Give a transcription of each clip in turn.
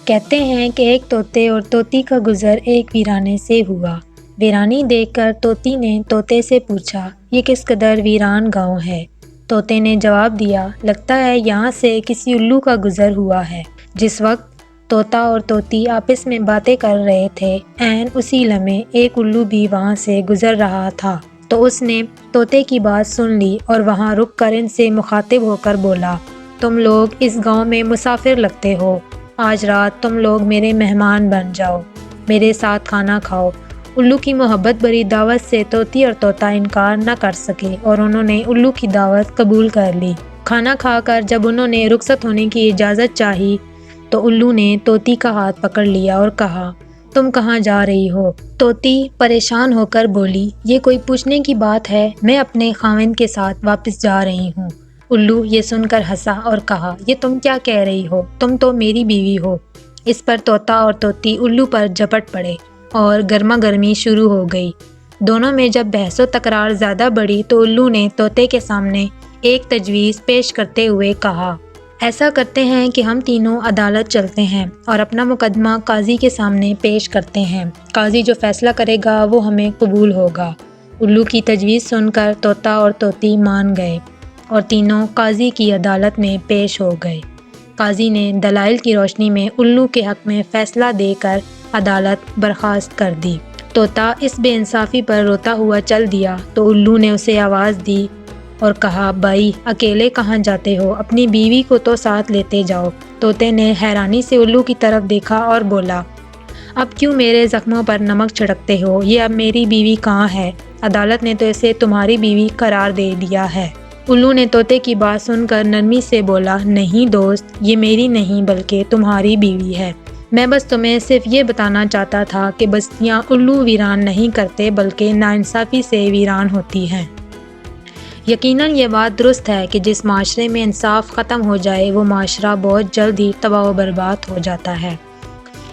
کہتے ہیں کہ ایک طوطے اور طوطی کا گزر ایک ویرانے سے ہوا۔ ویرانی دیکھ کر طوطی نے طوطے سے پوچھا، یہ کس قدر ویران گاؤں ہے؟ طوطے نے جواب دیا، لگتا ہے یہاں سے کسی الو کا گزر ہوا ہے۔ جس وقت طوطا اور طوطی آپس میں باتیں کر رہے تھے، عین اسی لمحے ایک الو بھی وہاں سے گزر رہا تھا، تو اس نے طوطے کی بات سن لی اور وہاں رک کر ان سے مخاطب ہو کر بولا، تم لوگ اس گاؤں میں مسافر لگتے ہو، آج رات تم لوگ میرے مہمان بن جاؤ، میرے ساتھ کھانا کھاؤ۔ الو کی محبت بھری دعوت سے طوطی اور طوطا انکار نہ کر سکے اور انہوں نے الو کی دعوت قبول کر لی۔ کھانا کھا کر جب انہوں نے رخصت ہونے کی اجازت چاہی تو الو نے طوطی کا ہاتھ پکڑ لیا اور کہا، تم کہاں جا رہی ہو؟ طوطی پریشان ہو کر بولی، یہ کوئی پوچھنے کی بات ہے، میں اپنے خاوند کے ساتھ واپس جا رہی ہوں۔ الو یہ سن کر ہنسا اور کہا، یہ تم کیا کہہ رہی ہو؟ تم تو میری بیوی ہو۔ اس پر طوطا اور طوطی الو پر جھپٹ پڑے اور گرما گرمی شروع ہو گئی۔ دونوں میں جب بحث و تکرار زیادہ بڑھی تو الو نے طوطے کے سامنے ایک تجویز پیش کرتے ہوئے کہا، ایسا کرتے ہیں کہ ہم تینوں عدالت چلتے ہیں اور اپنا مقدمہ قاضی کے سامنے پیش کرتے ہیں، قاضی جو فیصلہ کرے گا وہ ہمیں قبول ہوگا۔ الو کی تجویز سن کر طوطا اور طوطی مان گئے اور تینوں قاضی کی عدالت میں پیش ہو گئے۔ قاضی نے دلائل کی روشنی میں الو کے حق میں فیصلہ دے کر عدالت برخاست کر دی۔ طوطا اس بے انصافی پر روتا ہوا چل دیا تو الو نے اسے آواز دی اور کہا، بھائی اکیلے کہاں جاتے ہو؟ اپنی بیوی کو تو ساتھ لیتے جاؤ۔ طوطے نے حیرانی سے الو کی طرف دیکھا اور بولا، اب کیوں میرے زخموں پر نمک چھڑکتے ہو؟ یہ اب میری بیوی کہاں ہے؟ عدالت نے تو اسے تمہاری بیوی قرار دے دیا ہے۔ الو نے طوطے کی بات سن کر نرمی سے بولا، نہیں دوست، یہ میری نہیں بلکہ تمہاری بیوی ہے۔ میں بس تمہیں صرف یہ بتانا چاہتا تھا کہ بستیاں الو ویران نہیں کرتے بلکہ ناانصافی سے ویران ہوتی ہیں۔ یقیناً یہ بات درست ہے کہ جس معاشرے میں انصاف ختم ہو جائے وہ معاشرہ بہت جلد ہی تباہ و برباد ہو جاتا ہے۔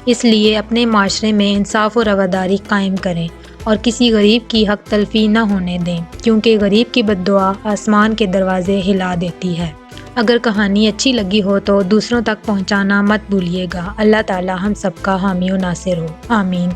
اس لیے اپنے معاشرے میں انصاف و رواداری قائم کریں اور کسی غریب کی حق تلفی نہ ہونے دیں، کیونکہ غریب کی بد دعا آسمان کے دروازے ہلا دیتی ہے۔ اگر کہانی اچھی لگی ہو تو دوسروں تک پہنچانا مت بھولیے گا۔ اللہ تعالی ہم سب کا حامی و ناصر ہو، آمین۔